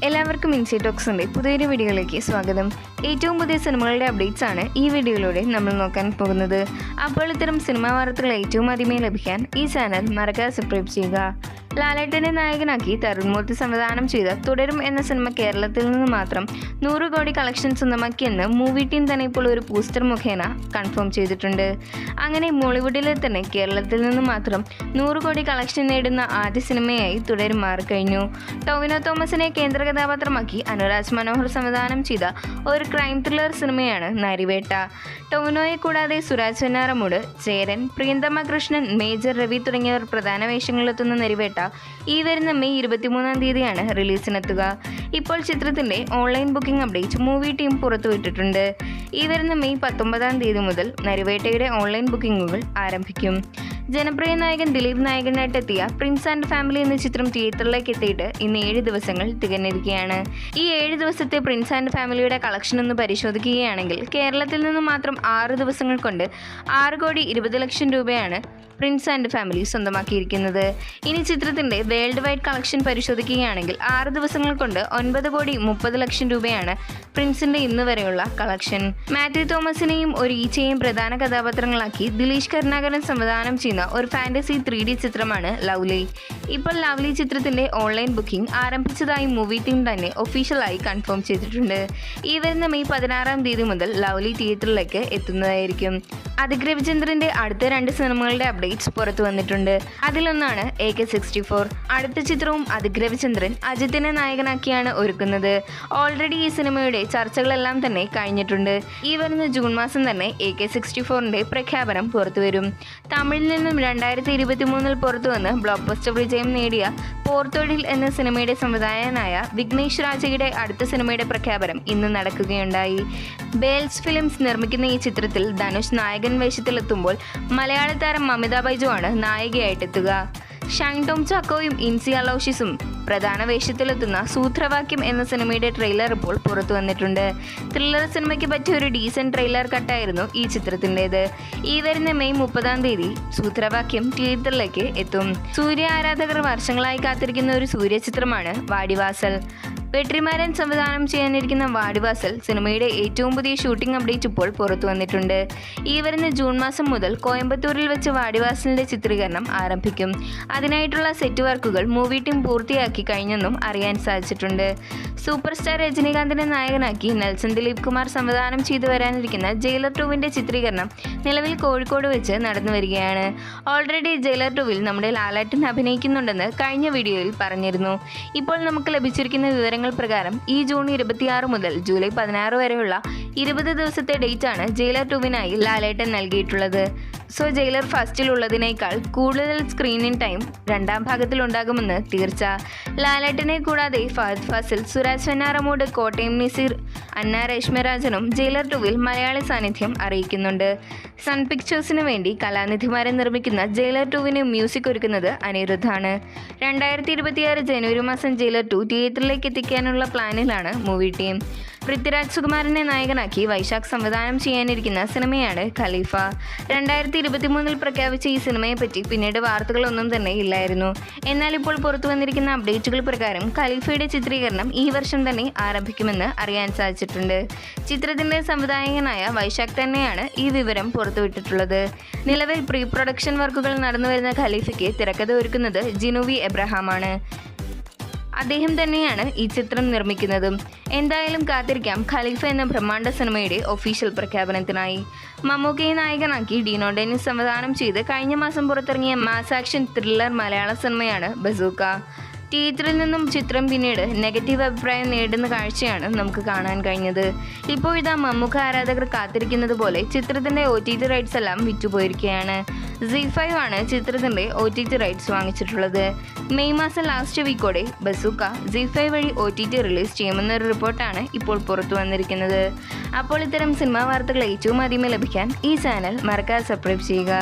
എല്ലാവർക്കും ഇൻസൈറ്റ് ടോക്സിൻ്റെ പുതിയൊരു വീഡിയോയിലേക്ക് സ്വാഗതം. ഏറ്റവും പുതിയ സിനിമകളുടെ അപ്ഡേറ്റ്സ് ആണ് ഈ വീഡിയോയിലൂടെ നമ്മൾ നോക്കാൻ പോകുന്നത്. അപ്പോൾ ഇത്തരം സിനിമാ വാർത്തകൾ ഏറ്റവും ആദ്യമേ ലഭിക്കാൻ ഈ ചാനൽ മറക്കാതെ സബ്സ്ക്രൈബ് ചെയ്യുക. ലാലേട്ടനെ നായകനാക്കി തരുൺ മൂർത്തി സംവിധാനം ചെയ്ത തുടരും എന്ന സിനിമ കേരളത്തിൽ നിന്ന് മാത്രം 100 കോടി കളക്ഷൻ സ്വന്തമാക്കിയെന്ന് മൂവി ടീം തന്നെ ഇപ്പോൾ ഒരു പോസ്റ്റർ മുഖേന കൺഫേം ചെയ്തിട്ടുണ്ട്. അങ്ങനെ മോളിവുഡിലെ തന്നെ കേരളത്തിൽ നിന്ന് മാത്രം 100 കോടി കളക്ഷൻ നേടുന്ന ആദ്യ സിനിമയായി തുടരും മാറിക്കഴിഞ്ഞു. ടൊവിനോ തോമസിനെ കേന്ദ്ര കഥാപാത്രമാക്കി അനുരാജ് മനോഹർ സംവിധാനം ചെയ്ത ഒരു ക്രൈം ത്രില്ലർ സിനിമയാണ് നരിവേട്ട. ടൊവിനോയെ കൂടാതെ സുരാജ് വെഞ്ഞാറമൂട്, ചേരൻ, പ്രിയന്തമ കൃഷ്ണൻ, മേജർ രവി തുടങ്ങിയവർ പ്രധാന വേഷങ്ങളിലെത്തുന്ന നരിവേട്ട ഈ വരുന്ന മെയ് 23-ാം തീയതിയാണ് റിലീസിനെത്തുക. ഇപ്പോൾ ചിത്രത്തിന്റെ online booking update movie team പുറത്തുവിട്ടിട്ടുണ്ട്. ഈ വരുന്ന മെയ് 19-ാം തീയതി മുതൽ നരിവേട്ടയുടെ ഓൺലൈൻ ബുക്കിംഗുകൾ ആരംഭിക്കും. ജനപ്രിയ നായകൻ ദിലീപ് നായകനായിട്ടെത്തിയ പ്രിൻസ് ആൻഡ് ഫാമിലി എന്ന ചിത്രം തിയേറ്ററിലേക്ക് എത്തിയിട്ട് ഇന്ന് 7 ദിവസങ്ങൾ തികഞ്ഞിരിക്കുകയാണ്. ഈ 7 ദിവസത്തെ പ്രിൻസ് ആൻഡ് ഫാമിലിയുടെ കളക്ഷൻ ഒന്ന് പരിശോധിക്കുകയാണെങ്കിൽ കേരളത്തിൽ നിന്ന് മാത്രം 6 ദിവസങ്ങൾ കൊണ്ട് 6 കോടി 20 ലക്ഷം രൂപയാണ് പ്രിൻസ് ആൻഡ് ഫാമിലി സ്വന്തമാക്കിയിരിക്കുന്നത്. ഇനി ചിത്രത്തിന്റെ വേൾഡ് വൈഡ് കളക്ഷൻ പരിശോധിക്കുകയാണെങ്കിൽ 6 ദിവസങ്ങൾ കൊണ്ട് 9 കോടി 30 ലക്ഷം രൂപയാണ് പ്രിൻസിന്റെ ഇന്ന് വരെയുള്ള കളക്ഷൻ. മാത്യു തോമസിനെയും ഒരു ഈച്ചയെയും പ്രധാന കഥാപാത്രങ്ങളാക്കി ദിലീഷ് കരുണാകരൻ സംവിധാനം ചെയ്യുന്ന ഒരു ഫാന്റസി 3D ചിത്രമാണ് ലവ്ലി. ഇപ്പോൾ ലവ്ലി ചിത്രത്തിന്റെ ഓൺലൈൻ ബുക്കിംഗ് ആരംഭിച്ചതായി മൂവി ടീം തന്നെ ഒഫീഷ്യലായി കൺഫേം ചെയ്തിട്ടുണ്ട്. ഈ വരുന്ന മെയ് 16-ാം തീയതി മുതൽ ലവ്ലി തിയേറ്ററിലേക്ക് എത്തുന്നതായിരിക്കും. അതിക് രവിചന്ദ്രന്റെ അടുത്ത 2 സിനിമകളുടെ അപ്ഡേറ്റ്സ് പുറത്തു വന്നിട്ടുണ്ട്. അതിലൊന്നാണ് AK-64. അടുത്ത ചിത്രവും അതിക് രവിചന്ദ്രൻ അജിത്തിനെ നായകനാക്കിയാണ് ഒരുക്കുന്നത്. ഓൾറെഡി ഈ സിനിമയുടെ ചർച്ചകളെല്ലാം തന്നെ കഴിഞ്ഞിട്ടുണ്ട്. ഈ വരുന്ന ജൂൺ മാസം തന്നെ AK-64ന്റെ പ്രഖ്യാപനം പുറത്തുവരും. തമിഴിൽ നിന്നും 2023-ൽ പുറത്തുവന്ന് ബ്ലോക്ക് ബസ്റ്റർ വിജയം നേടിയ പോർത്തൊഴിൽ എന്ന സിനിമയുടെ സംവിധായകനായ വിഘ്നേഷ് രാജയുടെ അടുത്ത സിനിമയുടെ പ്രഖ്യാപനം ഇന്ന് നടക്കുകയുണ്ടായി. ബേൽസ് ഫിലിംസ് നിർമ്മിക്കുന്ന ഈ ചിത്രത്തിൽ ധനുഷ് നായകൻ വേഷത്തിലെത്തുമ്പോൾ മലയാള താരം മമിത ബൈജു ആണ് നായികയായിട്ടെത്തുക. ഷൈൻ ടോം ചാക്കോയും ഇൻസി അലോഷ്യസും പ്രധാന വേഷത്തിലെത്തുന്ന സൂത്രവാക്യം എന്ന സിനിമയുടെ ട്രെയിലർ ഇപ്പോൾ പുറത്തു വന്നിട്ടുണ്ട്. ത്രില്ലർ സിനിമയ്ക്ക് പറ്റിയ ഒരു ഡീസന്റ് ട്രെയിലർ കട്ടായിരുന്നു ഈ ചിത്രത്തിൻ്റെത്. ഈ വരുന്ന മെയ് 30-ാം തീയതി സൂത്രവാക്യം തിയേറ്ററിലേക്ക് എത്തും. സൂര്യ ആരാധകർ വർഷങ്ങളായി കാത്തിരിക്കുന്ന ഒരു സൂര്യ ചിത്രമാണ് വാടിവാസൽ. വെട്രിമാരൻ സംവിധാനം ചെയ്യാനിരിക്കുന്ന വാടിവാസൽ സിനിമയുടെ ഏറ്റവും പുതിയ ഷൂട്ടിംഗ് അപ്ഡേറ്റ് ഇപ്പോൾ പുറത്തു വന്നിട്ടുണ്ട്. ഈ വരുന്ന ജൂൺ മാസം മുതൽ കോയമ്പത്തൂരിൽ വെച്ച് വാടിവാസലിന്റെ ചിത്രീകരണം ആരംഭിക്കും. അതിനായിട്ടുള്ള സെറ്റ് വർക്കുകൾ മൂവി ടീം പൂർത്തിയാക്കി കഴിഞ്ഞെന്നും അറിയാൻ സാധിച്ചിട്ടുണ്ട്. സൂപ്പർ സ്റ്റാർ രജനീകാന്തിനെ നായകനാക്കി നെൽസൺ ദിലീപ് കുമാർ സംവിധാനം ചെയ്തു വരാനിരിക്കുന്ന ജയിലർ 2-ന്റെ ചിത്രീകരണം നിലവിൽ കോഴിക്കോട് വെച്ച് നടന്നു വരികയാണ്. ഓൾറെഡി ജയിലർ 2-ൽ നമ്മുടെ ലാലേട്ടൻ അഭിനയിക്കുന്നുണ്ടെന്ന് കഴിഞ്ഞ വീഡിയോയിൽ പറഞ്ഞിരുന്നു. ഇപ്പോൾ നമുക്ക് ലഭിച്ചിരിക്കുന്ന വിവരങ്ങൾ പ്രകാരം ഈ ജൂൺ 26 മുതൽ ജൂലൈ 16 വരെയുള്ള 20 ദിവസത്തെ ഡേറ്റ് ആണ് ജയിലർ 2-നായി ലാലേട്ടൻ നൽകിയിട്ടുള്ളത്. സോ ജയിലർ ഫസ്റ്റിൽ ഉള്ളതിനേക്കാൾ കൂടുതൽ സ്ക്രീനിങ് ടൈം 2ാം ഭാഗത്തിൽ ഉണ്ടാകുമെന്ന് തീർച്ച. ലാലേട്ടനെ കൂടാതെ ഫഹദ് ഫാസിൽ, സുരാജ് വെഞ്ഞാറമൂട്, കോട്ടയം നസീർ, അന്ന രേഷ്മരാജനും ജയിലർ 2-ൽ മലയാളി സാന്നിധ്യം അറിയിക്കുന്നുണ്ട്. സൺ പിക്ചേഴ്സിന് വേണ്ടി കലാനിധിമാരൻ നിർമ്മിക്കുന്ന ജയിലർ 2-ന് മ്യൂസിക് ഒരുക്കുന്നത് അനിരുദ്ധാണ്. 2026 ജനുവരി മാസം ജയിലർ 2 തിയേറ്ററിലേക്ക് എത്തിക്കാനുള്ള പ്ലാനിലാണ് മൂവി ടീം. പൃഥ്വിരാജ് സുകുമാരനെ നായകനാക്കി വൈശാഖ് സംവിധാനം ചെയ്യാനിരിക്കുന്ന സിനിമയാണ് ഖലീഫ. 2023-ൽ പ്രഖ്യാപിച്ച ഈ സിനിമയെപ്പറ്റി പിന്നീട് വാർത്തകളൊന്നും തന്നെ ഇല്ലായിരുന്നു. എന്നാൽ ഇപ്പോൾ പുറത്തു വന്നിരിക്കുന്ന അപ്ഡേറ്റുകൾ പ്രകാരം ഖലീഫയുടെ ചിത്രീകരണം ഈ വർഷം തന്നെ ആരംഭിക്കുമെന്ന് അറിയാൻ സാധിച്ചിട്ടുണ്ട്. ചിത്രത്തിന്റെ സംവിധായകനായ വൈശാഖ് തന്നെയാണ് ഈ വിവരം പുറത്തുവിട്ടിട്ടുള്ളത്. നിലവിൽ പ്രീ പ്രൊഡക്ഷൻ വർക്കുകൾ നടന്നുവരുന്ന ഖലീഫയ്ക്ക് തിരക്കഥ ഒരുക്കുന്നത് ജിനുവി എബ്രഹാമാണ്. അദ്ദേഹം തന്നെയാണ് ഈ ചിത്രം നിർമ്മിക്കുന്നതും. എന്തായാലും കാത്തിരിക്കാം ഖലീഫ എന്ന ബ്രഹ്മാണ്ഡ സിനിമയുടെ ഒഫീഷ്യൽ പ്രഖ്യാപനത്തിനായി. മമ്മൂക്കയെ നായകനാക്കി ഡീനോ ഡെന്നിസ് സംവിധാനം ചെയ്ത് കഴിഞ്ഞ മാസം പുറത്തിറങ്ങിയ മാസ് ആക്ഷൻ ത്രില്ലർ മലയാള സിനിമയാണ് ബസൂക്ക. തിയേറ്ററിൽ നിന്നും ചിത്രം പിന്നീട് നെഗറ്റീവ് അഭിപ്രായം നേടുന്ന കാഴ്ചയാണ് നമുക്ക് കാണാൻ കഴിഞ്ഞത്. ഇപ്പോഴിതാ മമ്മൂക്ക ആരാധകർ കാത്തിരിക്കുന്നത് പോലെ ചിത്രത്തിന്റെ OTT റൈറ്റ്സ് എല്ലാം വിറ്റുപോയിരിക്കുകയാണ്. ZEE5 ആണ് ചിത്രത്തിന്റെ OTT റൈറ്റ്സ് വാങ്ങിച്ചിട്ടുള്ളത്. മെയ് മാസം ലാസ്റ്റ് വീക്കോടെ ബസൂക്ക ZEE5 വഴി OTT റിലീസ് ചെയ്യുമെന്നൊരു റിപ്പോർട്ടാണ് ഇപ്പോൾ പുറത്തു വന്നിരിക്കുന്നത്. അപ്പോൾ ഇത്തരം സിനിമാ വാർത്തകൾ ഏറ്റവും ആദ്യമേ ലഭിക്കാൻ ഈ ചാനൽ മറക്കാതെ സബ്സ്ക്രൈബ് ചെയ്യുക.